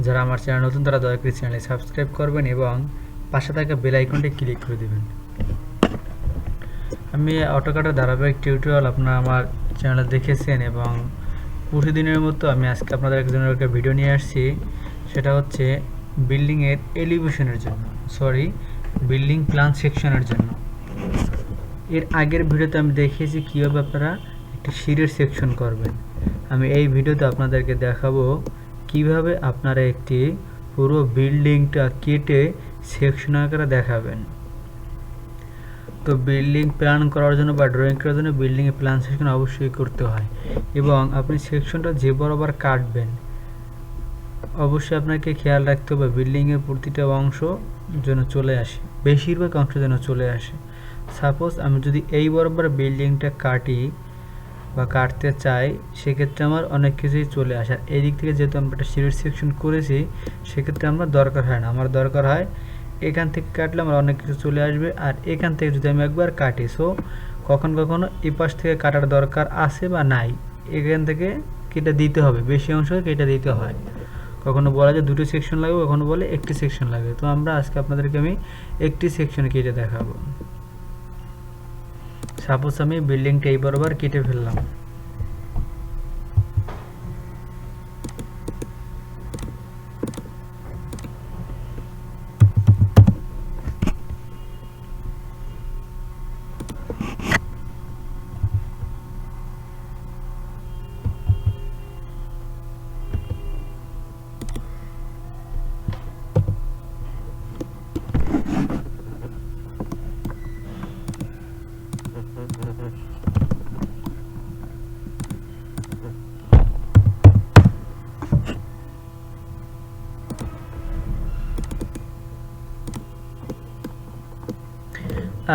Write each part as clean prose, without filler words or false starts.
যারা আমার চ্যানেল নতুন তারা দয়া করে চ্যানেলে সাবস্ক্রাইব করবেন এবং পাশে থাকা বেল আইকনটি ক্লিক করে দেবেন। আমি অটোক্যাডের ধারাবাহিক টিউটোরিয়াল আপনারা আমার চ্যানেলে দেখেছেন এবং প্রতিদিনের মতো আমি আজকে আপনাদের জন্য একটা ভিডিও নিয়ে আসছি। সেটা হচ্ছে বিল্ডিংয়ের এলিভেশনের জন্য, বিল্ডিং প্ল্যান সেকশনের জন্য। এর আগের ভিডিওতে আমি দেখিয়েছি কীভাবে আপনারা একটি সিঁড়ির সেকশন করবেন। আমি এই ভিডিওতে আপনাদেরকে দেখাবো কিভাবে আপনারা একটি পুরো বিল্ডিংটা কেটে সেকশন আকারে দেখাবেন। তো বিল্ডিং প্ল্যান করার জন্য বা ড্রয়িং করার জন্য বিল্ডিংয়ের প্ল্যান সেকশন অবশ্যই করতে হয় এবং আপনি সেকশনটা যে বরাবর কাটবেন অবশ্যই আপনাকে খেয়াল রাখতে হবে বিল্ডিংয়ের প্রতিটা অংশ যেন চলে আসে, বেশিরভাগ অংশ যেন চলে আসে। সাপোজ আমি যদি এই বরাবর বিল্ডিংটা কাটি বা কাটতে চাই, সেক্ষেত্রে আমার অনেক কিছুই চলে আসে। আর এই দিক থেকে যেহেতু আমরা একটা সিঁড়ির সেকশন করেছি, সেক্ষেত্রে আমার দরকার হয় না। আমার দরকার হয় এখান থেকে কাটলে আমার অনেক কিছু চলে আসবে, আর এখান থেকে যদি আমি একবার কাটি, সো কখনো এই পাশ থেকে কাটার দরকার আছে বা নাই, এখান থেকে কেটে দিতে হবে, বেশি অংশ কেটে দিতে হয়। কখনো বলা যায় দুটো সেকশন লাগবে, কখনো বলে একটি সেকশন লাগবে। তো আমরা আজকে আপনাদেরকে আমি একটি সেকশন কেটে দেখাবো। সাপোজ আমি বিল্ডিংটা এই বরাবর কেটে ফেললাম।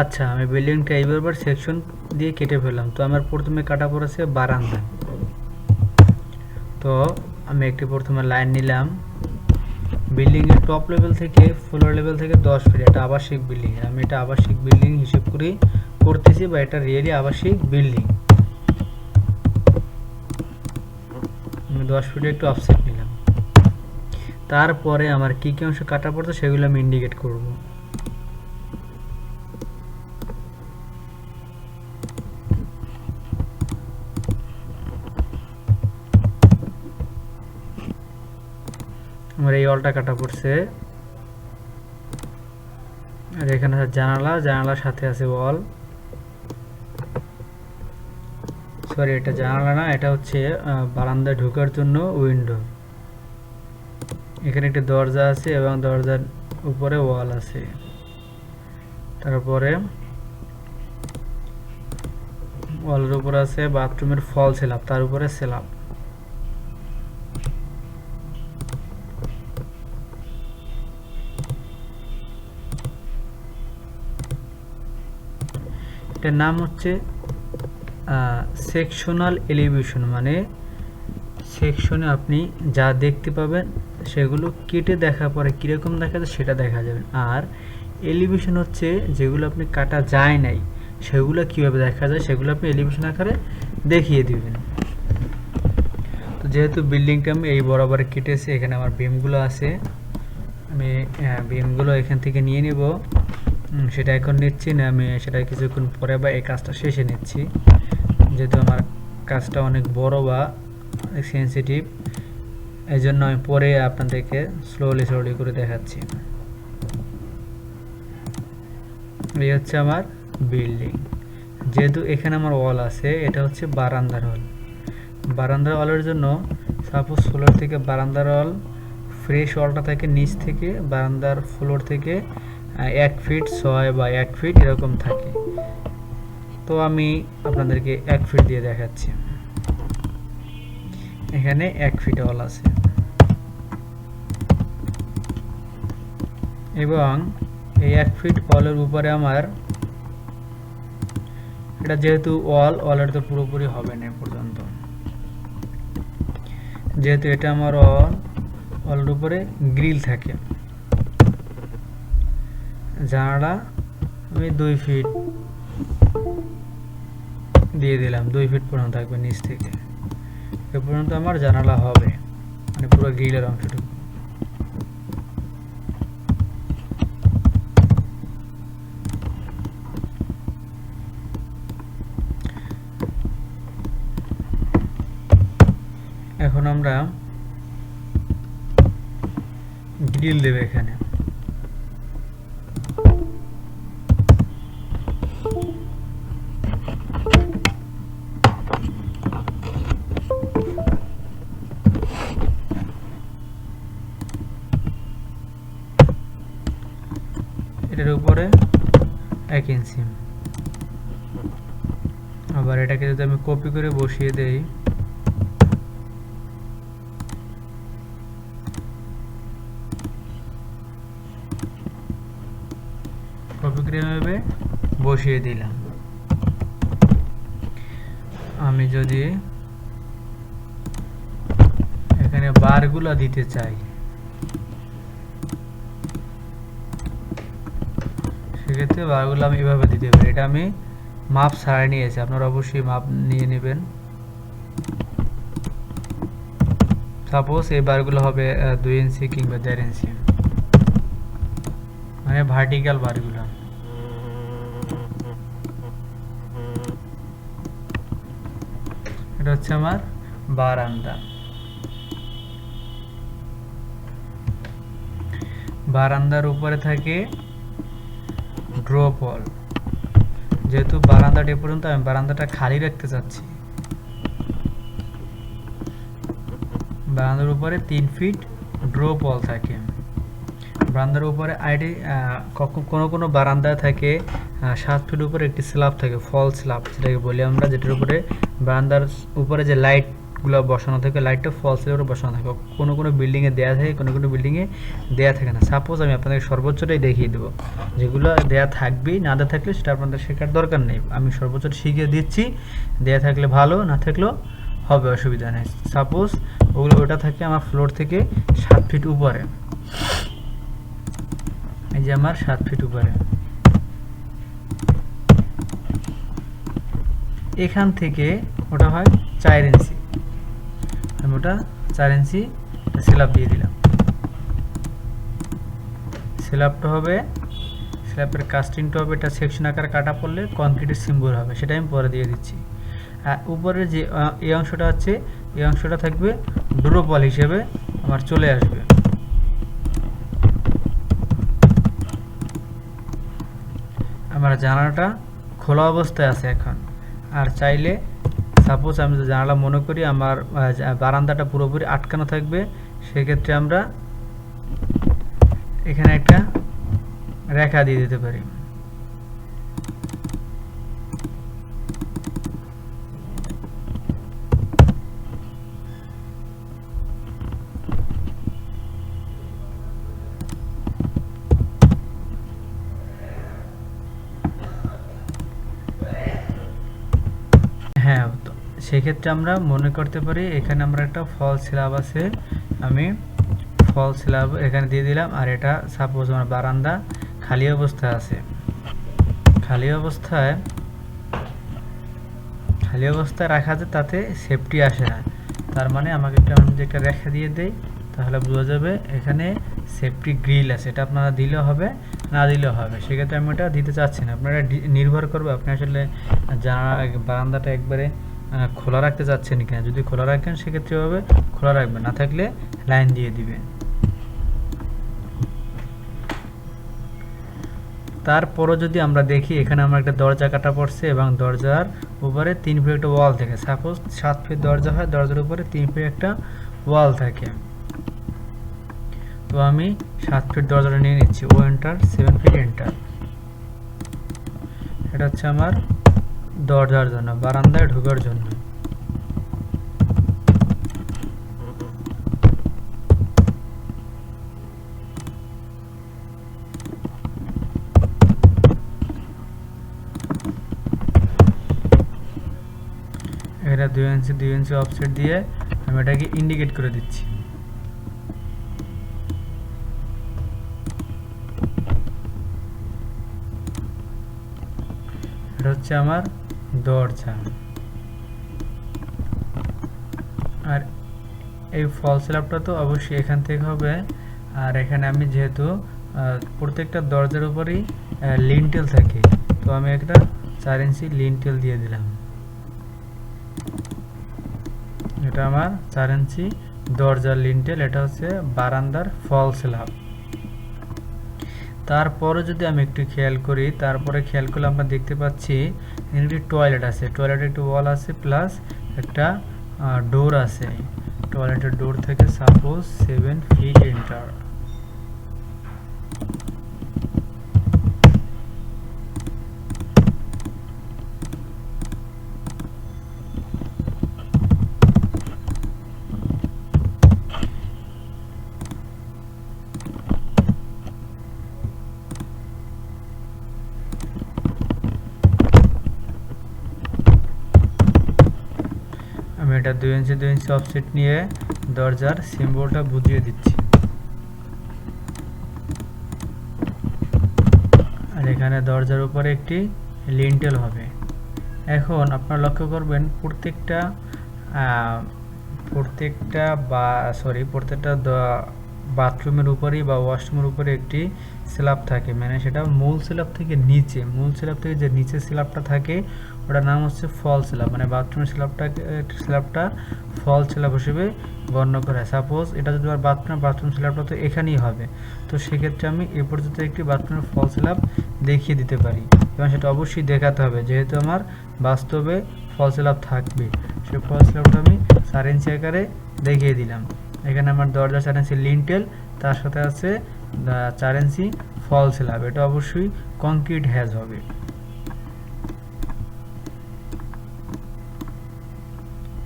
আচ্ছা, আমি বিল্ডিংটা এইবার সেকশন দিয়ে কেটে ফেললাম। তো আমার প্রথমে কাটা পড়েছে বারান্দা। তো আমি একটি প্রথমে লাইন নিলাম বিল্ডিংয়ের টপ লেভেল থেকে ফ্লোর লেভেল থেকে 10 ফিট। এটা আবাসিক বিল্ডিং, আমি এটা আবাসিক বিল্ডিং হিসেব করে করতেছি বা এটা রিয়েলি আবাসিক বিল্ডিং। আমি 10 ফিটে একটু অফসেট নিলাম। তারপরে আমার কি কি অংশ কাটা পড়ছে সেগুলো আমি ইন্ডিকেট করব। আমার এই ওয়ালটা কাটা পড়ছে, আর এখানে আছে জানালার সাথে আছে ওয়াল। এটা জানালা না, এটা হচ্ছে বারান্দায় ঢোকার জন্য উইন্ডো। এখানে একটা দরজা আছে এবং দরজার উপরে ওয়াল আছে। তারপরে ওয়ালের উপরে আছে বাথরুমের ফল স্ল্যাব, তার উপরে স্ল্যাব। এটার নাম হচ্ছে সেকশনাল এলিভেশন, মানে সেকশনে আপনি যা দেখতে পাবেন সেগুলো কেটে দেখার পরে কীরকম দেখা যায় সেটা দেখা যাবে। আর এলিভেশন হচ্ছে যেগুলো আপনি কাটা যায় নাই সেগুলো কীভাবে দেখা যায় সেগুলো আপনি এলিভেশন আকারে দেখিয়ে দিবেন। তো যেহেতু বিল্ডিংটা আমি এই বরাবর কেটেছি, এখানে আমার বিমগুলো আছে, আমি বিমগুলো এখান থেকে নিয়ে নেব। সেটা এখন নিচ্ছি না, আমি সেটা কিছুক্ষণ পরে বা এই কাজটা শেষে নিচ্ছি, যেহেতু আমার কাজটা অনেক বড় বা সেন্সিটিভ, এই জন্য আমি পরে আপনাদেরকে স্লোলি করে দেখাচ্ছি। এই হচ্ছে আমার বিল্ডিং। যেহেতু এখানে আমার ওয়াল আছে, এটা হচ্ছে বারান্দার ওয়াল। বারান্দার ওয়ালের জন্য সাপোজ ফ্লোর থেকে বারান্দার ওয়াল, ফ্রেশ ওয়ালটা থাকে নিচ থেকে বারান্দার ফ্লোর থেকে 1 ফিট 6 বা 1 ফিট এরকম থাকে। তো আমি আপনাদেরকে 1 ফিট দিয়ে দেখাচ্ছি। এখানে 1 ফিট ওয়াল আছে এবং এই 1 ফিট ওয়ালের উপরে আমার এটা যেহেতু ওয়ালের তো পুরোপুরি হবে না পর্যন্ত, যেহেতু এটা আমার ওয়ালের উপরে গ্রিল থাকে। জানালা আমি 2 ফিট দিয়ে দিলাম, 2 ফিট পর্যন্ত থাকবে নিচ থেকে এ পর্যন্ত আমার জানালা হবে, মানে পুরো গ্রিলের অংশটুকু। আমরা গ্রিল দেব এখানে। এটার উপরে 1 ইঞ্চি। আবার এটাকে যদি আমি কপি করে বসিয়ে দেই, কপি করে এভাবে বসিয়ে দিলাম। আমি যদি এখানে বারগুলো দিতে চাই, সেক্ষেত্রে বারগুলো আমি এভাবে দিতে পারি। এটা আমি মাপ ছাড়াই নিয়েছি, আপনারা অবশ্যই মাপ নিয়ে নেবেন। সাপোজ এই বারগুলো হবে 2 ইঞ্চি কিংবা 1.5 ইঞ্চি, মানে ভার্টিক্যাল বারগুলো। এটা হচ্ছে আমার বারান্দা। বারান্দার উপরে থাকে ড্রপ ওয়াল। যেহেতু বারান্দাটি পর্যন্ত আমি বারান্দাটা খালি রাখতে চাচ্ছি, বারান্দার উপরে 3 ফিট ড্রপ ওয়াল থাকে। বারান্দার উপরে কোনো বারান্দায় থাকে 7 ফিট উপরে একটি স্ল্যাব থাকে, ফল স্ল্যাব যেটাকে বলি আমরা, যেটার উপরে বারান্দার উপরে যে লাইটগুলো বসানো থাকে, লাইটটা ফল স্ল্যাবের উপরে বসানো থাকে। কোনো বিল্ডিংয়ে দেওয়া থাকে, কোনো বিল্ডিংয়ে দেওয়া থাকে না। সাপোজ আমি আপনাদের সর্বোচ্চটাই দেখিয়ে দেবো, যেগুলো দেওয়া থাকবেই, না দেওয়া থাকলে সেটা আপনাদের শেখার দরকার নেই। আমি সর্বোচ্চটা শিখিয়ে দিচ্ছি, দেওয়া থাকলে ভালো, না থাকলেও হবে, অসুবিধা নেই। সাপোজ ওটা থাকে আমার ফ্লোর থেকে 7 ফিট উপরে, এই যে আমার 7 ফিট উপরে। এখান থেকে ওটা হয় 4 ইঞ্চি, আমি ওটা 4 ইঞ্চি স্ল্যাব দিয়ে দিলাম। স্ল্যাবটা হবে, স্ল্যাবের কাস্টিংটা হবে, এটা সেকশন আকার কাটা পড়লে কংক্রিটের সিম্বল হবে, সেটা আমি পরে দিয়ে দিচ্ছি। আর উপরের যে এই অংশটা আছে, এই অংশটা থাকবে ড্রপ ওয়াল হিসেবে আমার চলে আসবে। আমার জানালাটা খোলা অবস্থায় আছে এখন। আর চাইলে সাপোজ আমি জানালা মনে করি আমার বারান্দাটা পুরোপুরি আটকানো থাকবে, সেক্ষেত্রে আমরা এখানে একটা রেখা দিয়ে দিতে পারি। হ্যাঁ, সেক্ষেত্রে আমরা মনে করতে পারি এখানে আমরা একটা ফল স্ল্যাব আছে, আমি ফল স্ল্যাব এখানে দিয়ে দিলাম। আর এটা সাপোজ আমার বারান্দা খালি অবস্থায় আছে, খালি অবস্থায় রাখা যায়, তাতে সেফটি আসে না। তার মানে আমাকে একটা রেখা দিয়ে দেই, তাহলে বোঝা যাবে এখানে সেফটি গ্রিল আছে। এটা আপনারা দিলেও হবে, না দিলেও হবে, সেক্ষেত্রে আমি এটা দিতে চাচ্ছি না। আপনারা নির্ভর করবে আপনি আসলে বারান্দাটা একবারে খোলা রাখতে চাচ্ছেন কিনা। যদি খোলা রাখেন সেক্ষেত্রে হবে, খোলা রাখবেন, না থাকলে লাইন দিয়ে দিবেন। তারপরও যদি আমরা দেখি, এখানে আমার একটা দরজা কাটা পড়ছে এবং দরজার উপরে 3 ফিট একটা ওয়াল থাকে। সাপোজ 7 ফিট দরজা হয়, দরজার উপরে 3 ফিট একটা ওয়াল থাকে। তো আমি 7 ফিট দরজাটা নিয়ে নিচ্ছি, ও এন্টার, 7 ফিট এন্টার। এটা হচ্ছে আমার দরজার জন্য, বারান্দায় ঢোকার জন্য। এটা 2 ইঞ্চি অফসেট দিয়ে আমি এটাকে ইন্ডিকেট করে দিচ্ছি। এটা হচ্ছে আমার দরজা। আর এই ফল স্ল্যাবটা তো অবশ্যই এখান থেকে হবে। আর এখানে আমি যেহেতু প্রত্যেকটা দরজার উপরেই লিন্টেল থাকে, তো আমি একটা 4 ইঞ্চি লিন্টেল দিয়ে দিলাম। এটা আমার 4 ইঞ্চি দরজার লিন্টেল, এটা হচ্ছে বারান্দার ফল স্ল্যাব। তারপরে যদি আমি একটু খেয়াল করি, তারপরে খেয়াল করলে আমরা দেখতে পাচ্ছি একটি টয়লেট আছে, টয়লেটের একটি ওয়াল আছে প্লাস একটা ডোর আছে। টয়লেটের ডোর থেকে সাপোজ 7 ফিট এন্টার। আমি এটা 2 ইঞ্চি 2 ইঞ্চি অফসেট নিয়ে দরজার সিম্বলটা বুঝিয়ে দিচ্ছি। আর এখানে দরজার উপরে একটি লিন্টেল হবে। এখন আপনারা লক্ষ্য করবেন প্রত্যেকটা বাথরুমের উপরেই বা ওয়াশরুমের উপরে একটি স্ল্যাব থাকে, মানে সেটা মূল স্ল্যাব থেকে নিচে, মূল স্ল্যাব থেকে যে নিচে স্ল্যাবটা থাকে ওটার নাম হচ্ছে ফল স্ল্যাব, মানে বাথরুমের স্ল্যাবটা ফল স্ল্যাব হিসেবে গণ্য করা হয়। সাপোজ এটা যদি আমার বাথরুম স্ল্যাবটা তো এখানেই হবে, তো সেক্ষেত্রে আমি এ পর্যন্ত একটি বাথরুমের ফল স্ল্যাব দেখিয়ে দিতে পারি, এবং সেটা অবশ্যই দেখাতে হবে যেহেতু আমার বাস্তবে ফল স্ল্যাব থাকবে। সেই ফল স্ল্যাবটা আমি 4 ইঞ্চি আকারে দেখিয়ে দিলাম। এখানে আমার দরজা 4 ইঞ্চি লিন্টেল, তার সাথে আছে 4 ইঞ্চি ফল স্ল্যাব, এটা অবশ্যই কংক্রিট হ্যাজ হবে।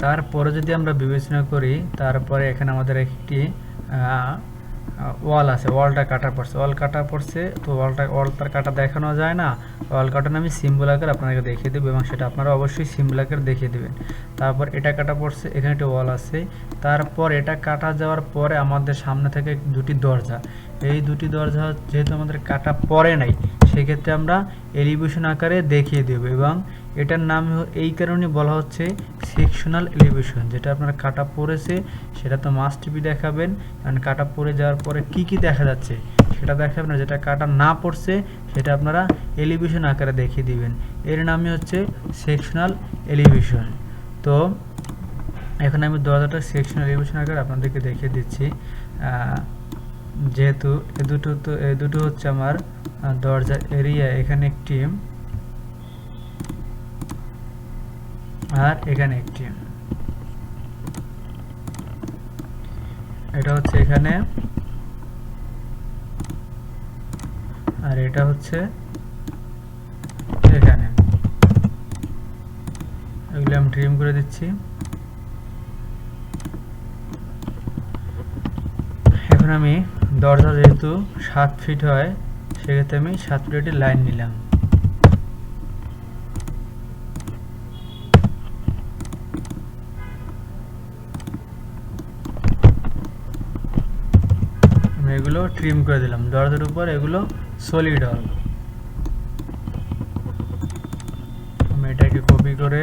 তারপরে যদি আমরা বিবেচনা করি, তারপরে এখানে আমাদের একটি ওয়াল আছে, ওয়ালটা কাটা পড়ছে, তো ওয়ালটার কাটা দেখানো যায় না, ওয়াল কাটানো আমি সিম্বল আকারে আপনাকে দেখিয়ে দেবো, এবং সেটা আপনারা অবশ্যই সিম্বল আকারে দেখিয়ে দেবেন। তারপর এটা কাটা পড়ছে, এখানে একটা ওয়াল আছে, তারপর এটা কাটা যাওয়ার পরে আমাদের সামনে থেকে দুটি দরজা, এই দুটি দরজা যেহেতু আমাদের কাটা পড়ে নাই, সেক্ষেত্রে আমরা এলিভেশন আকারে দেখিয়ে দেব, এবং এটার নাম এই কারণে বলা হচ্ছে সেকশনাল এলিভেশন। যেটা আপনার কাটা পড়েছে সেটা তো মাস্ট বি দেখাবেন, কারণ কাটা পড়ে যাওয়ার পরে কি কি দেখা যাচ্ছে সেটা দেখাবেন, আর যেটা কাটা না পড়ছে সেটা আপনারা এলিভেশন আকারে দেখিয়ে দিবেন, এর নামই হচ্ছে সেকশনাল এলিভেশন। তো এখন আমি দরজাটা সেকশনাল এলিভেশন আকারে আপনাদেরকে দেখিয়ে দিচ্ছি। যেহেতু এই দুটো হচ্ছে আমার দরজার এরিয়া, এখানে একটি আর এখানে একটি, এটা হচ্ছে এখানে আর এটা হচ্ছে এখানে, এগুলো আমি ট্রিম করে দিচ্ছি। এখন আমি দরজা যেহেতু 7 ফিট হয়, সেক্ষেত্রে আমি 7 ফিটের লাইন নিলাম। এগুলো ট্রিম করে দিলাম, দরজার উপর এগুলো সলিড হবে। আমি এটাকে কপি করে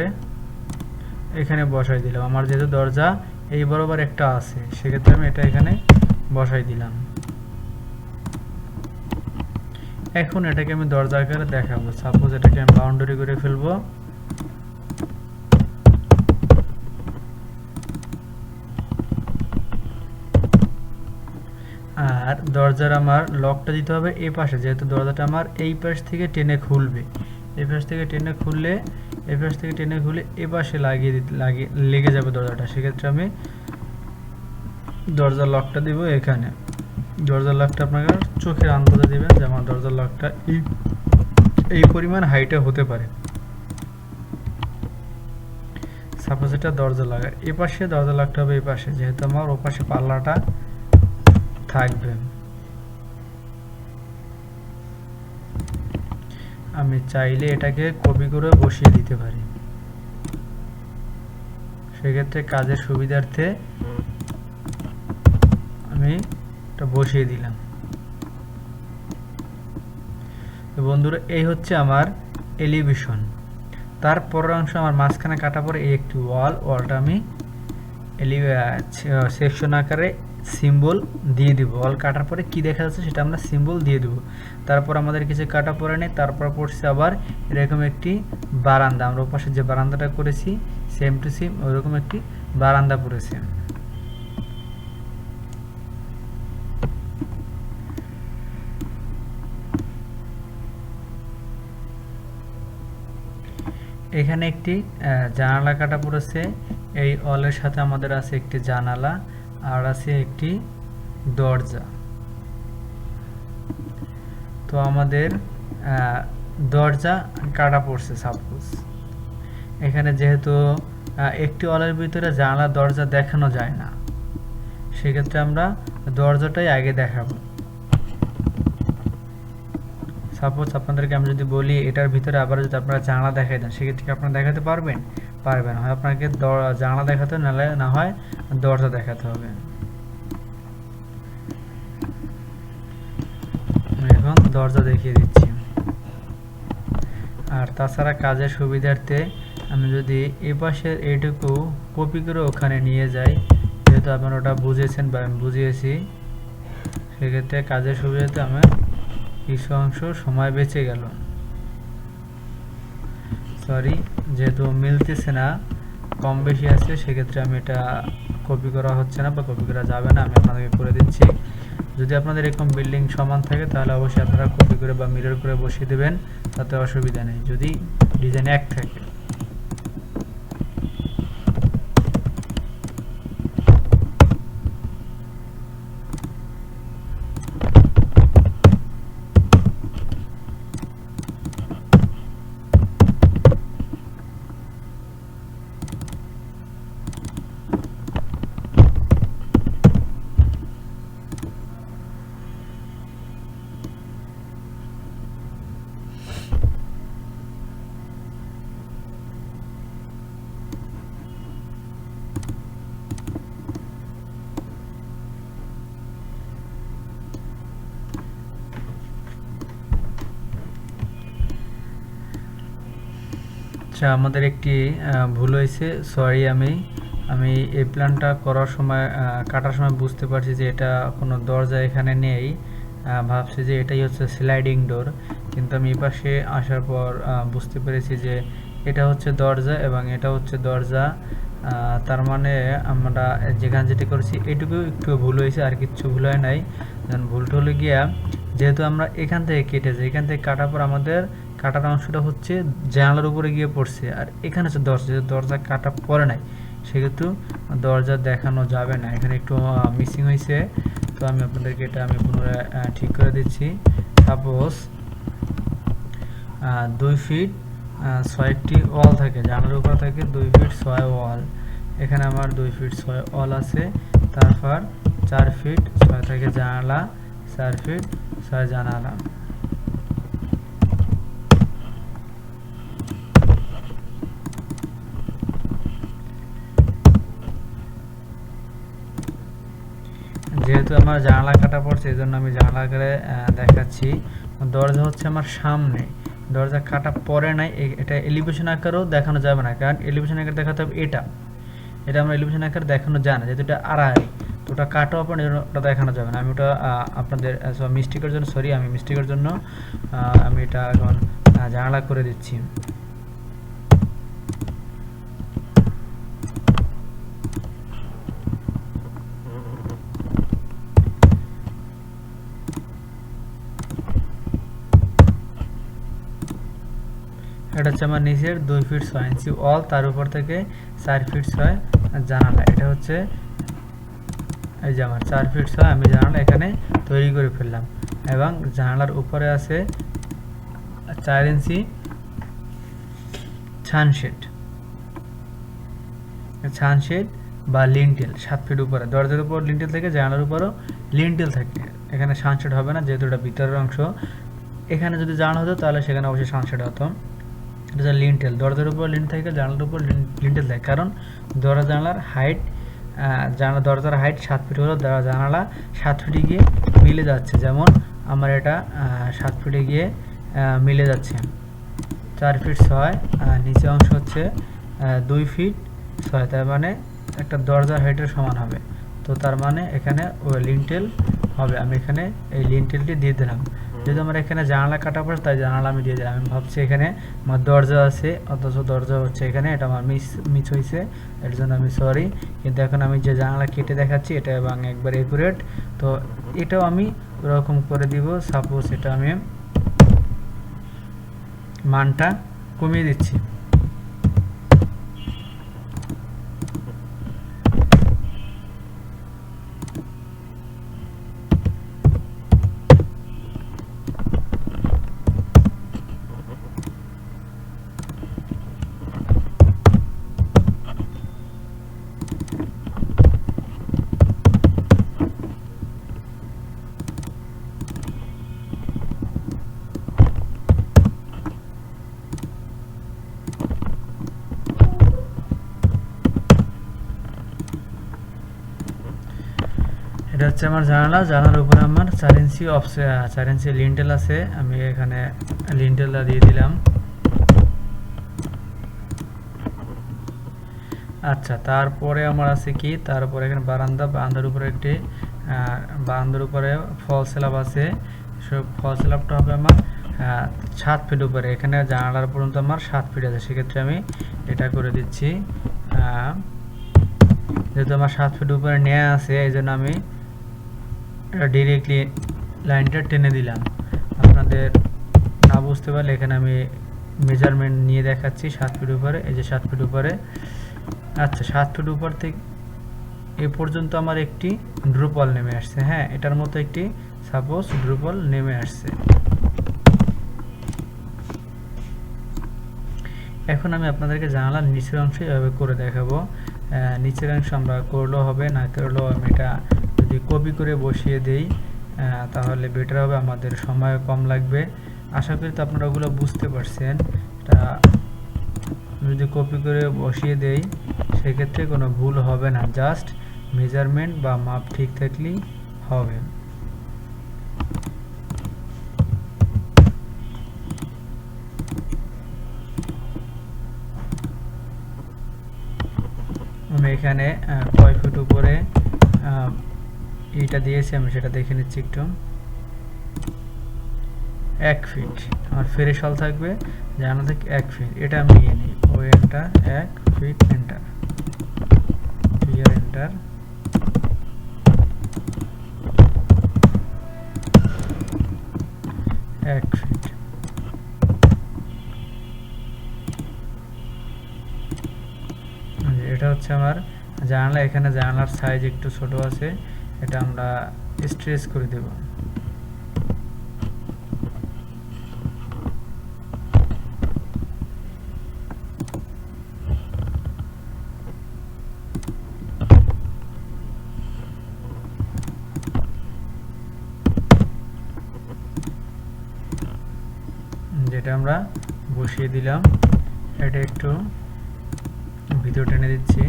এখানে বসাই দিলাম। আমার যেহেতু দরজা এই বরাবর একটা আছে, সেক্ষেত্রে আমি এটা এখানে বসাই দিলাম। এখন এটাকে আমি দরজা আকারে দেখাবো। সাপোজ এটাকে আমি বাউন্ডারি করে ফেলবো, আর দরজার আমার লকটা দিতে হবে এই পাশে, যেহেতু দরজাটা আমার এই পাশ থেকে টেনে খুলবে, এই পাশ থেকে টেনে খুললে এ পাশে লেগে যাবে দরজাটা, সেক্ষেত্রে আমি দরজার লকটা দিব এখানে। দরজার লকটা আপনারা চোখের আন্দাজে দিবেন যে আমার দরজার লকটা এই পরিমাণ হাইটে হতে পারে। সাপোজ এটা দরজা লাগার এ পাশে দরজা লকটা হবে এই পাশে, যেহেতু আমার ও পাশে পাল্লাটা থাকবে। আমি চাইলে এটাকে কপি করে বসিয়ে দিতে পারি, সেক্ষেত্রে কাজের সুবিধার্থে আমি এটা বসিয়ে দিলাম। তো বন্ধুরা, এই হচ্ছে আমার এলিভেশন। তারপরের অংশ আমার মাঝখানে কাটা পরে এই একটি ওয়ালটা আমি সেকশন আকারে সিম্বল দিয়ে দিব। ওয়াল কাটার পরে কি দেখা যাচ্ছে সেটা আমরা সিম্বল দিয়ে দেব। তারপর আমাদের কিছু কাটা পড়ে নেই, তারপর পড়ছে আবার এরকম একটি বারান্দা। আমরা ওপাশে যে বারান্দাটা করেছি সেম টু সেম ওইরকম একটি বারান্দা পড়েছে। এখানে একটি জানালা কাটা পড়েছে। এই ওয়ালের সাথে আমাদের আছে একটি জানালা আর আছে একটি দরজা। তো আমাদের দরজা কাটা পড়ছে। সাপোজ এখানে যেহেতু একটি ওয়ালের ভিতরে জানালা দরজা দেখানো যায় না, সেক্ষেত্রে আমরা দরজাটাই আগে দেখাবো। সাপোজ আপনাদেরকে আমি যদি বলি এটার ভিতরে আবার যদি আপনারা জানালা দেখাই দেন, সেক্ষেত্রে কি আপনারা দেখাতে পারবেন? পারবেন। হয় আপনাকে জানালা দেখাতে হবে, না হয় দরজা দেখাতে হবে। এখন দরজা দেখিয়ে দিচ্ছি। আর তাছাড়া কাজের সুবিধার্থে আমি যদি এই পাশের এইটুকু কপি করে ওখানে নিয়ে যাই, যেহেতু আপনারা ওটা বুঝেছেন বা আমি বুঝিয়েছি, সেক্ষেত্রে কাজের সুবিধাতে আমার কিছু অংশ সময় বেঁচে গেল। সরি, যেহেতু মিলতেছে না, কম বেশি আছে, সেক্ষেত্রে আমি এটা কপি করা হচ্ছে না বা কপি করা যাবে না। আমি আপনাদেরকে করে দিচ্ছি। যদি আপনাদের এরকম বিল্ডিং সমান থাকে তাহলে অবশ্যই আপনারা কপি করে বা মিরর করে বসিয়ে দেবেন, তাতে অসুবিধা নেই। যদি ডিজাইন এক থাকে। আচ্ছা, আমাদের একটি ভুল হয়েছে। সরি, আমি এই প্ল্যানটা করার সময় কাটার সময় বুঝতে পারছি যে এটা কোনো দরজা এখানে নেই। ভাবছি যে এটাই হচ্ছে স্লাইডিং ডোর, কিন্তু আমি এই পাশে আসার পর বুঝতে পেরেছি যে এটা হচ্ছে দরজা এবং এটা হচ্ছে দরজা। তার মানে আমরা যেখানে যেটা করেছি এটুকু একটু ভুল হয়েছে, আর কিচ্ছু ভুল হয় নাই। ভুলটা হলো গিয়া, যেহেতু আমরা এখান থেকে কেটেছি, এখান থেকে কাটার পর আমাদের কাটার অংশটা হচ্ছে জানালার উপরে গিয়ে পড়ছে, আর এখানে হচ্ছে দরজা কাটা পড়ে নাই, সেক্ষেত্রে দরজা দেখানো যাবে না। এখানে একটু মিসিং হয়েছে, তো আমি আপনাদেরকে এটা পুনরায় ঠিক করে দিচ্ছি। সাপোজ 2 ফিট 6টি ওয়াল থাকে, জানালার উপরে থাকে 2 ফিট 6 ওয়াল। এখানে আমার 2 ফিট 6 ওয়াল আছে। তারপর 4 ফিট 6 থাকে জানালা, 4 ফিট 6 জানালা। যেহেতু আমার জানালা কাটা পড়ছে, এই জন্য আমি জানালা করে দেখাচ্ছি। দরজা হচ্ছে আমার সামনে, দরজা কাটা পড়ে নাই। এটা এলিভেশন আকারেও দেখানো যাবে না, কারণ এলিভেশন আকারে দেখাতে হবে এটা আমরা এলিভেশন আকারে দেখানো যায় না, যেহেতু এটা আড়াই, তো ওটা কাটা ওপর ওটা দেখানো যাবে না। আমি ওটা আপনাদের মিস্টেকের জন্য সরি, আমি মিস্টেকের জন্য আমি এটা এখন জানালা করে দিচ্ছি। এটা হচ্ছে আমার নিচের 2 ফিট 6 ইঞ্চি ওয়াল, তার উপর থেকে 4 ফিট 6 জানালা। এটা হচ্ছে এই যে আমার 4 ফিট 6 আমি জানালা এখানে তৈরি করে ফেললাম, এবং জানালার উপরে আছে 4 ইঞ্চি ছানশেড বা লিন্টেল 7 ফিট উপরে। দরজার উপর লিন্টেল থেকে, জানালার উপরও লিন্টেল থাকে। এখানে সানশেড হবে না, যেহেতু এটা ভিতরের অংশ। এখানে যদি জানালা হতো তাহলে সেখানে অবশ্যই সানশেড হতো। এটা লিন্টেল, দরজার উপর লিন্টেল থাকে, জানালার উপর লিন্টেল থাকে, কারণ দরজা জানালার হাইট দরজার হাইট 7 ফিট হলো, জানালা 7 ফিটে গিয়ে মিলে যাচ্ছে। যেমন আমার এটা 7 ফিটে গিয়ে মিলে যাচ্ছে। 4 ফিট 6 নিচে অংশ হচ্ছে 2 ফিট 6, তার মানে একটা দরজার হাইটের সমান হবে। তো তার মানে এখানে লিন্টেল হবে। আমি এখানে এই লিন্টেলটি দিয়ে দিলাম। যেহেতু আমার এখানে জানালা কাটা পড়ে, তাই জানালা আমি দিয়ে দিলাম। আমি ভাবছি এখানে আমার দরজা আছে, অথচ দরজা হচ্ছে এখানে, এটা আমার মিস হয়েছে, এর জন্য আমি সরি। কিন্তু এখন আমি যে জানালা কেটে দেখাচ্ছি এটা এবং একবার একুরেট, তো এটাও আমি ওরকম করে দিব। সাপোজ এটা আমি মানটা কমিয়ে দিচ্ছি। হচ্ছে আমার জানালা, জানালার উপরে আমার 4 ইঞ্চি 4 ইঞ্চি লিন্টেল আছে, আমি এখানে লিন্টেলটা দিয়ে দিলাম। আচ্ছা, তারপরে আমার আছে কি, তারপরে এখানে বারান্দা, বারান্দার উপরে একটি বারান্দার উপরে ফল স্ল্যাব আছে, সব ফল স্ল্যাবটা হবে আমার 7 ফিট উপরে। এখানে জানালার পর্যন্ত আমার 7 ফিট আছে, সেক্ষেত্রে আমি এটা করে দিচ্ছি। যেহেতু আমার 7 ফিট উপরে নেওয়া আছে, এই জন্য আমি ডিরেক্টলি লাইনটা টেনে দিলাম। আপনাদের না বুঝতে পারলে এখানে আমি মেজারমেন্ট নিয়ে দেখাচ্ছি 7 ফিট উপরে, এই যে 7 ফিট উপরে। আচ্ছা, 7 ফিট উপর থেকে এ পর্যন্ত আমার একটি ড্রুপল নেমে আসছে। হ্যাঁ, এটার মতো একটি সাপোজ ড্রুপল নেমে আসছে। এখন আমি আপনাদেরকে জানালার নিচের অংশ এভাবে করে দেখাবো। নিচের অংশ আমরা করলেও হবে, না করলেও আমি এটা যদি কপি করে বসিয়ে দেই তাহলে বেটার হবে, আমাদের সময় কম লাগবে। আশা করি তো আপনারা ওগুলো বুঝতে পারছেন। এটা যদি কপি করে বসিয়ে দেই সেক্ষেত্রে কোনো ভুল হবে না, জাস্ট মেজারমেন্ট বা মাপ ঠিক থাকলেই হবে। আমি এখানে কয় ফুট উপরে এইটা দিয়েছি আমি সেটা দেখে নিচ্ছি একটু। 1 ফিট আমার ফ্রেশ হল থাকবে, জানা থেকে 1 ফিট। এটা আমি নিয়ে নিই, ও enter 1 feet, enter, clear, enter. এটা হচ্ছে আমার জানালা। এখানে জানালার সাইজ একটু ছোট আছে, এটা আমরা স্ট্রেচ করে দেব। যেটা আমরা বসিয়ে দিলাম, এটা একটু ভিতর টেনে দিচ্ছি।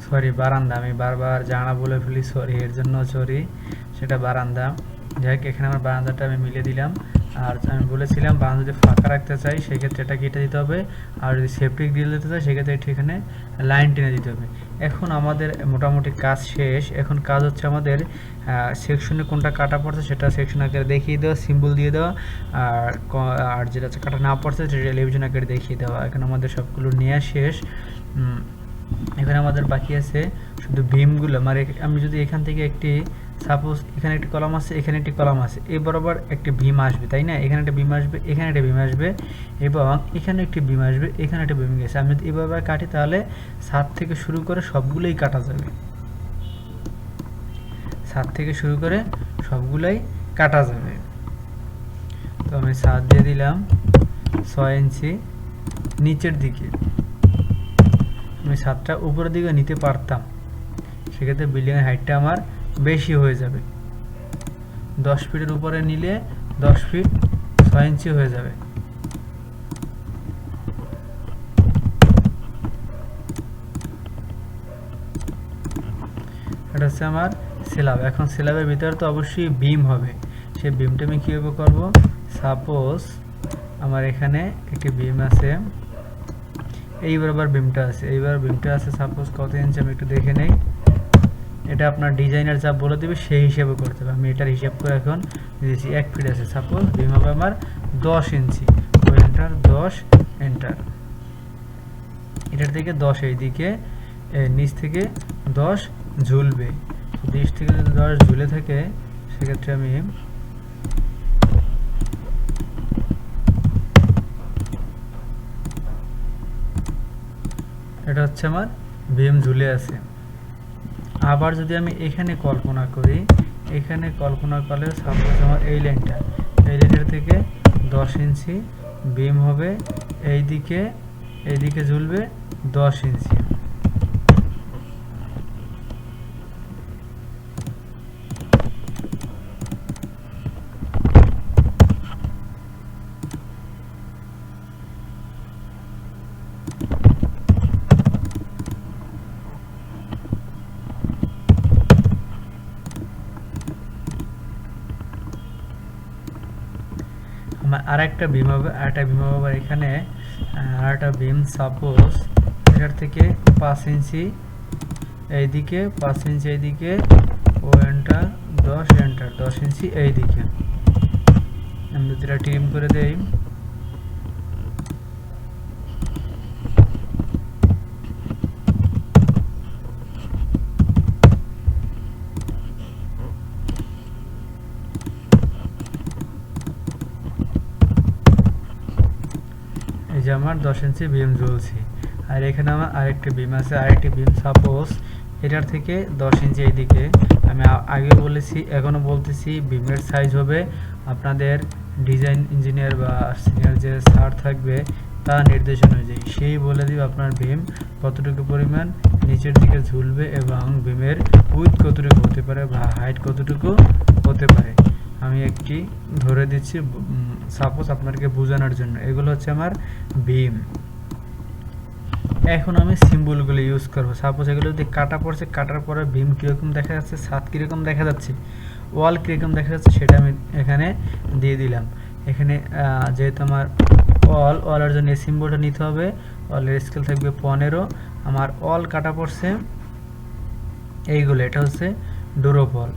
সরি, বারান্দা, আমি বারবার জানা বলে ফেলি, সরি, এর জন্য সরি, সেটা বারান্দা। যাই হোক, এখানে আমার বারান্দাটা আমি মিলে দিলাম। আর আমি বলেছিলাম বারান্দা যদি ফাঁকা রাখতে চাই সেক্ষেত্রে এটা কেটে দিতে হবে, আর যদি সেপটিক গ্রিল দিতে চাই সেক্ষেত্রে এখানে লাইন টেনে দিতে হবে। এখন আমাদের মোটামুটি কাজ শেষ। এখন কাজ হচ্ছে আমাদের সেকশনে কোনটা কাটা পড়ছে সেটা সেকশন আকারে দেখিয়ে দেওয়া, সিম্বল দিয়ে দেওয়া, আর যেটা কাটা না পড়ছে সেটা টেলিভিশন আকারে দেখিয়ে দেওয়া। এখন আমাদের সবগুলো নেওয়া শেষ। এখানে আমাদের বাকি আছে শুধু বিমগুলো। মানে আমি যদি এখান থেকে একটি, সাপোজ এখানে একটি কলাম আছে, এখানে একটি কলাম আছে, এই বরাবর একটি বিম আসবে, তাই না? এখানে একটা বিম আসবে, এখানে একটা বিম আসবে, এবং এখানে একটি বিম আসবে, এখানে একটা বিম গেছে। আমি যদি এভাবে কাটি তাহলে ছাদ থেকে শুরু করে সবগুলোই কাটা যাবে। ছাদ থেকে শুরু করে সবগুলাই কাটা যাবে। তো আমি ছাদ দিয়ে দিলাম 6 ইঞ্চি নিচের দিকে। আমি ছাদটা উপরের দিকে নিতে পারতাম, সেক্ষেত্রে বিল্ডিংয়ের হাইটটা আমার বেশি হয়ে যাবে। 10 ফিটের উপরে নিলে 10 ফিট 6 ইঞ্চি হয়ে যাবে। এটা হচ্ছে আমার স্ল্যাব। এখন স্ল্যাবের ভিতরে তো অবশ্যই বিম হবে, সেই বিমটা আমি কীভাবে করব? সাপোজ আমার এখানে একটি বিম আছে, এইবার আবার বিমটা আছে, এইবার বিমটা আছে সাপোজ কত ইঞ্চি আমি একটু দেখে নেই। এটা আপনার ডিজাইনার যা বলে দেবে সেই হিসেবে করতে হবে। আমি এটার হিসাব করে এখন দিয়েছি 1 ফিট আছে, সাপোজ বিম হবে আমার 10 ইঞ্চি, এন্টার, 10, এন্টার। এটার থেকে 10 এইদিকে, নিচ থেকে 10 ঝুলবে। নিচ থেকে যদি 10 ঝুলে থাকে সেক্ষেত্রে আমি এটা হচ্ছে আমার বিম ঝুলে আছে। আবার যদি আমি এখানে কল্পনা করি, এখানে কল্পনা করলে সাপোজ আমার এই লাইনটা, এই লাইনের থেকে 10 ইঞ্চি বিম হবে, এইদিকে ঝুলবে 10 ইঞ্চি। আরেকটা বিম হবে, এখানে আরেকটা বিম সাপোজ এটার থেকে 5 ইঞ্চি এইদিকে, 5 ইঞ্চি এইদিকে, ও এন্টার 10 ইঞ্চি এইদিকে। আমি দুটা ট্রিম করে দেই। এই যে আমার 10 ইঞ্চি বিম ঝুলছে। আর এখানে আমার আরেকটি বিম আছে, আরেকটি বিম সাপোজ এটার থেকে 10 ইঞ্চি এইদিকে। আমি আগে বলেছি, এখনো বলতেছি, বিমের সাইজ হবে আপনাদের ডিজাইন ইঞ্জিনিয়ার বা সিনিয়র যে স্যার থাকবে তার নির্দেশন অনুযায়ী, সেই বলে দিবে আপনার বিম কতটুকু পরিমাণ নিচের দিকে ঝুলবে এবং বিমের উইথ কতটুকু হতে পারে বা হাইট কতটুকু হতে পারে। আমি একটি ধরে দিচ্ছি সাপোজ আপনাদেরকে বোঝানোর জন্য। এগুলো হচ্ছে আমার বিম। এখন আমি সিম্বলগুলো ইউজ করব। সাপোজ এগুলো যদি কাটা পড়ছে, কাটার পরে বিম কীরকম দেখা যাচ্ছে, ছাদ কীরকম দেখা যাচ্ছে, ওয়াল কীরকম দেখা যাচ্ছে, সেটা আমি এখানে দিয়ে দিলাম। এখানে যেহেতু আমার ওয়ালের জন্য এই সিম্বলটা নিতে হবে। ওয়ালের স্কেল থাকবে 15। আমার ওয়াল কাটা পড়ছে এইগুলো, এটা হচ্ছে ডোরপ ওয়াল।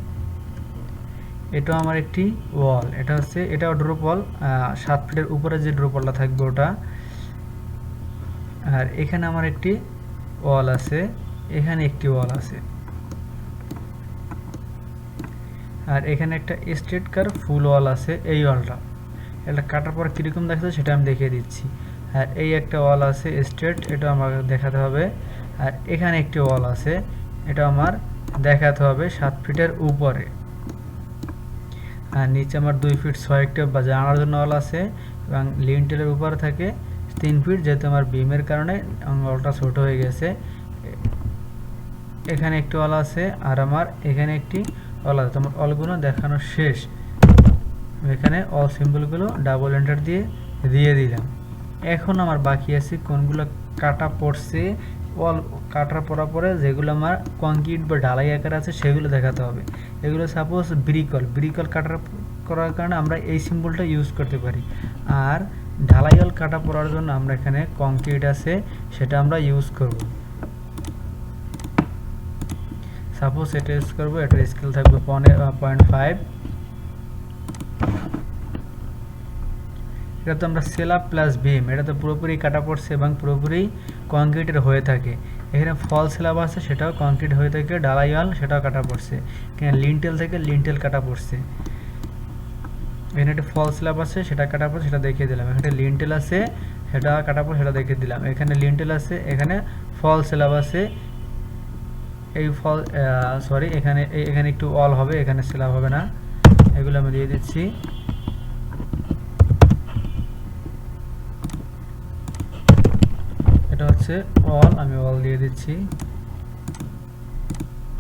এটাও আমার একটি ওয়াল, এটাও ড্রপ ওয়াল, 7 ফিটের উপরে যে ড্রপ ওয়ালটা থাকবে ওটা। আর এখানে আমার একটি ওয়াল আছে, এখানে একটি ওয়াল আছে, আর এখানে একটা স্ট্রেট কার ফুল ওয়াল আছে। এই ওয়ালটা এটা কাটার পর কীরকম দেখাচ্ছে সেটা আমি দেখিয়ে দিচ্ছি। আর এই একটা ওয়াল আছে স্ট্রেট, এটা আমাকে দেখাতে হবে। আর এখানে একটি ওয়াল আছে, এটা আমার দেখাতে হবে 7 ফিটের উপরে। আর নিচে আমার 2 ফিট 6 একটা জানালার জন্য ওয়াল আছে এবং লিন্টেলের উপরে থাকে 3 ফিট, যেহেতু আমার বিমের কারণে ওয়ালটা ছোট হয়ে গেছে। এখানে একটি ওয়াল আছে আর আমার এখানে একটি ওয়াল আছে। আমার অলগুলো দেখানো শেষ। এখানে অল সিম্বলগুলো ডাবল এন্টার দিয়ে দিলাম। এখন আমার বাকি আছে কোনগুলো কাটা পড়ছে, ওয়াল কাটার পড়ার পরে যেগুলো আমার কংক্রিট বা ঢালাই আকার আছে সেগুলো দেখাতে হবে। এগুলো সাপোজ ব্রিকল কাটার করার কারণে আমরা এই সিম্বলটা ইউজ করতে পারি। আর ঢালাই ওয়াল কাটা পড়ার জন্য আমরা এখানে কংক্রিট আছে সেটা আমরা ইউজ করব। সাপোজ এটা ইউজ করব, এটার স্কেল থাকবে 0.5। এটা তো আমরা সেলাব প্লাস বিম, এটা তো পুরোপুরি কাটা পড়ছে এবং পুরোপুরি কংক্রিটের হয়ে থাকে। এখানে ফল স্ল্যাব আছে, সেটাও কংক্রিট হয়ে থাকে। ঢালাই ওয়াল সেটাও কাটা পড়ছে। এখানে লিন্টেল থেকে লিন্টেল কাটা পড়ছে। এখানে একটা ফল স্ল্যাব আছে, সেটা কাটা পড়ছে, সেটা দেখিয়ে দিলাম। এখানে লিন্টেল আছে, সেটা কাটা পড়ছে, সেটা দেখিয়ে দিলাম। এখানে লিন্টেল আছে, এখানে ফল স্ল্যাব আছে। এই ফল এখানে একটু ওয়াল হবে, এখানে স্ল্যাব হবে না। এগুলো আমি দিয়ে দিচ্ছি। এটা হচ্ছে ওয়াল, আমি ওয়াল দিয়ে দিচ্ছি।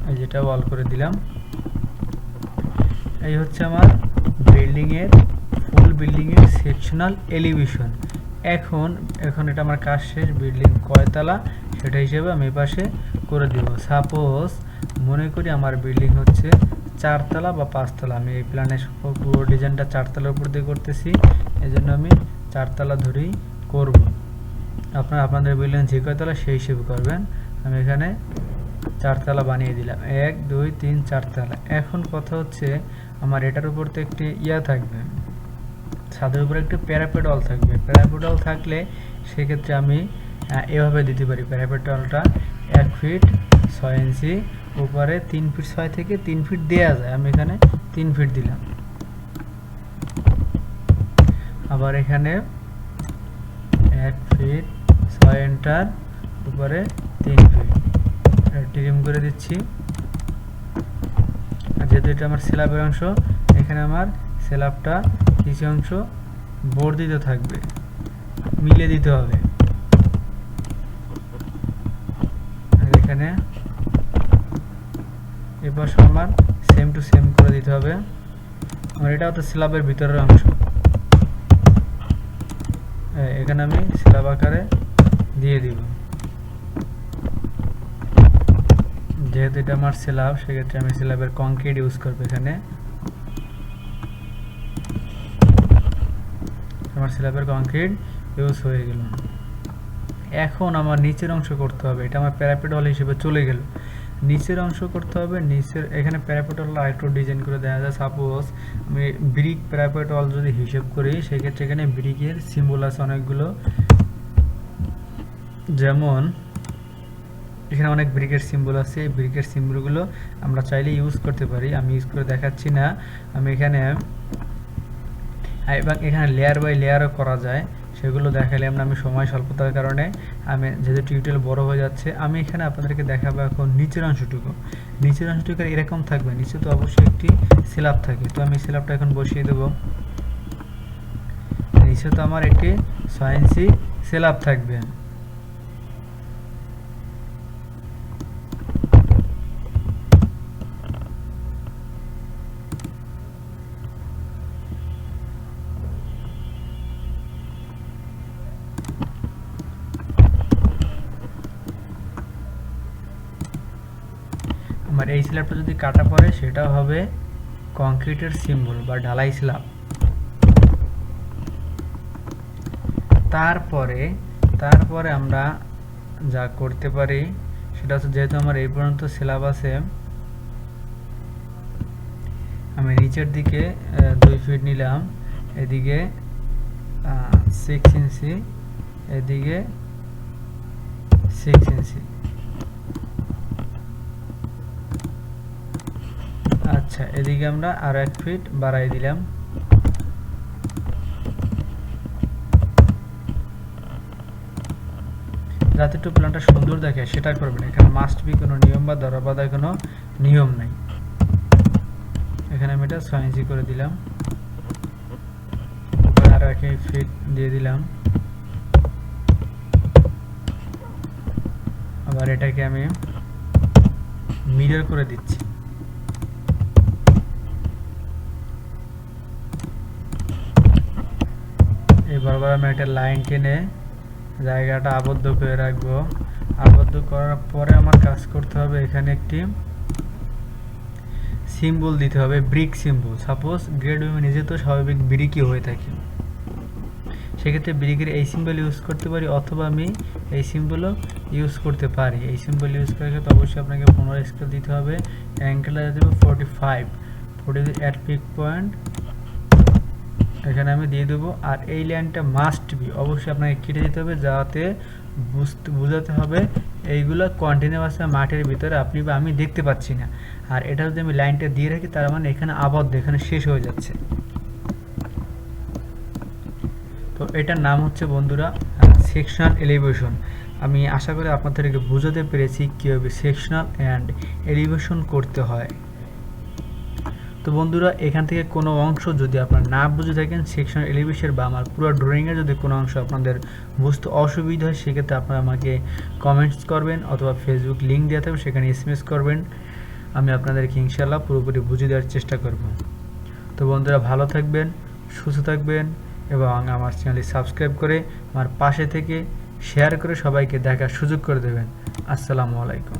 এই যেটা ওয়াল করে দিলাম। এই হচ্ছে আমার ফুল বিল্ডিং এর সেকশনাল এলিভেশন। এখন এটা আমার কাজ শেষ। বিল্ডিং কয়তলা সেটা হিসেবে আমি পাশে করে দিব। সাপোজ মনে করি আমার বিল্ডিং হচ্ছে 4 তলা বা 5 তলা। আমি এই প্ল্যানের পুরো ডিজাইনটা 4 তলার উপর দিয়ে করতেছি, এজন্য আমি 4 তলা ধরেই করব। আপনাদের বিল্ডিং যে কয়তলা সেই হিসেবে করবেন। আমি এখানে 4 তলা বানিয়ে দিলাম, 1 2 3 4 তলা। এখন কথা হচ্ছে আমার এটার উপর তো একটি থাকবে, ছাদের উপরে একটি প্যারাপেট ওয়াল থাকবে। প্যারাপেট ওয়াল থাকলে সেক্ষেত্রে আমি এভাবে দিতে পারি। প্যারাপেট ওয়ালটা 1 ফিট 6 ইঞ্চি উপরে, 3 ফিট 6 থেকে 3 ফিট দেওয়া যায়। আমি এখানে 3 ফিট দিলাম। আবার এখানে 1 ফিট 6 এন্টার, উপরে 3 ফিট ট্রিম করে দিচ্ছি। আর যেহেতু এটা আমার স্ল্যাবের অংশ, এখানে আমার স্ল্যাবটা কিছু অংশ বর্ধিত থাকবে, মিলে দিতে হবে। আর এখানে এবার আমার সেম টু সেম করে দিতে হবে। আর এটাও তো স্ল্যাবের ভিতরের অংশ, এখানে আমি স্ল্যাব আকারে দিয়ে দিব। যেহেতু এটা আমার স্ল্যাব, সেক্ষেত্রে আমি স্ল্যাবের কংক্রিট ইউজ করবো। এখানে আমার স্ল্যাবের কংক্রিট ইউজ হয়ে গেল। এখন আমার নিচের অংশ করতে হবে, এটা আমার প্যারাপেট ওয়াল হিসেবে চলে গেল। নিচের অংশ করতে হবে, নিচের এখানে প্যারাপেট ওয়াল আরেকটু ডিজাইন করে দেওয়া যায়। সাপোজ আমি ব্রিক প্যারাপেট ওয়াল যদি হিসেব করি, সেক্ষেত্রে এখানে ব্রিকের সিম্বল আছে অনেকগুলো, যেমন এখানে অনেক ব্রিকের সিম্বল আছে। এই ব্রিকের সিম্বলগুলো আমরা চাইলে ইউজ করতে পারি, আমি ইউজ করে দেখাচ্ছি না। আমি এখানে এবং এখানে লেয়ার বাই লেয়ারও করা যায়, সেগুলো দেখালাম না আমি সময় স্বল্পতার কারণে। আমি যেহেতু টিউটোরিয়াল বড় হয়ে যাচ্ছে, আমি এখানে আপনাদেরকে দেখাবো এখন নিচের অংশটুকু। নিচের অংশটুকু এরকম থাকবে, নিচে তো অবশ্যই একটি স্ল্যাব থাকে, তো আমি স্ল্যাবটা এখন বসিয়ে দেব। নিচে তো আমার একটি 6 ইঞ্চি স্ল্যাব থাকবে। আমার এই স্ল্যাবটা যদি কাটা পড়ে, সেটা হবে কংক্রিটের সিম্বল বা ঢালাই স্ল্যাব। তারপরে আমরা যা করতে পারি সেটা হচ্ছে, যেহেতু আমার এই পর্যন্ত স্ল্যাব আছে, আমি নিচের দিকে 2 ফিট নিলাম, এদিকে 6 ইঞ্চি, এদিকে 6 ইঞ্চি। আচ্ছা, এদিকে আমরা আরো 1 ফিট বাড়াই দিলাম। যাতে একটু প্ল্যানটা সুন্দর দেখে সেটা করবেন। এখানে মাস্ট বি কোনো নিয়ম বা ধরাবাঁধার কোনো নিয়ম নাই। এখানে আমি এটা 6 ইঞ্চি করে দিলাম, আর 1 ফিট দিয়ে দিলাম। আবার এটাকে আমি মিরর করে দিচ্ছি। এবার আমি একটা লাইন টেনে জায়গাটা আবদ্ধ করে রাখবো। আবদ্ধ করার পরে আমার কাজ করতে হবে, এখানে একটি সিম্বল দিতে হবে, ব্রিক সিম্বল। সাপোজ গ্রেড বিমে নিজে তো স্বাভাবিক ব্রিকই হয়ে থাকে, সেক্ষেত্রে ব্রিকের এই সিম্বল ইউজ করতে পারি, অথবা আমি এই সিম্বলও ইউজ করতে পারি। এই সিম্বল ইউজ করার ক্ষেত্রে অবশ্যই আপনাকে 15 স্কেল দিতে হবে। অ্যাঙ্গেলটা দেবো 45, অ্যাট পিক পয়েন্ট এখানে আমি দিয়ে দেবো। আর এই লাইনটা মাস্ট বি অবশ্যই আপনাকে কেটে দিতে হবে, যাতে বোঝাতে হবে এইগুলো কন্টিনিউয়াস মাঠের ভিতরে আপনি বা আমি দেখতে পাচ্ছি না। আর এটা যদি আমি লাইনটা দিয়ে রাখি, তার মানে এখানে আবদ্ধ, এখানে শেষ হয়ে যাচ্ছে। তো এটার নাম হচ্ছে বন্ধুরা সেকশনাল এলিভেশন। আমি আশা করি আপনাদেরকে বোঝাতে পেরেছি কীভাবে সেকশনাল অ্যান্ড এলিভেশন করতে হয়। তো বন্ধুরা, এখান থেকে কোনো অংশ যদি আপনারা না বুঝে থাকেন, সেকশন এলিভেশন বা আমার পুরো ড্রয়িংয়ের যদি কোনো অংশ আপনাদের বুঝতে অসুবিধা হয়, সেক্ষেত্রে আপনারা আমাকে কমেন্টস করবেন, অথবা ফেসবুক লিঙ্ক দেওয়া থাকবে সেখানে SMS করবেন। আমি আপনাদেরকে ইনশাআল্লাহ পুরোপুরি বুঝিয়ে দেওয়ার চেষ্টা করব। তো বন্ধুরা, ভালো থাকবেন, সুস্থ থাকবেন, এবং আমার চ্যানেলটি সাবস্ক্রাইব করে আমার পাশে থেকে শেয়ার করে সবাইকে দেখার সুযোগ করে দেবেন। আসসালামু আলাইকুম।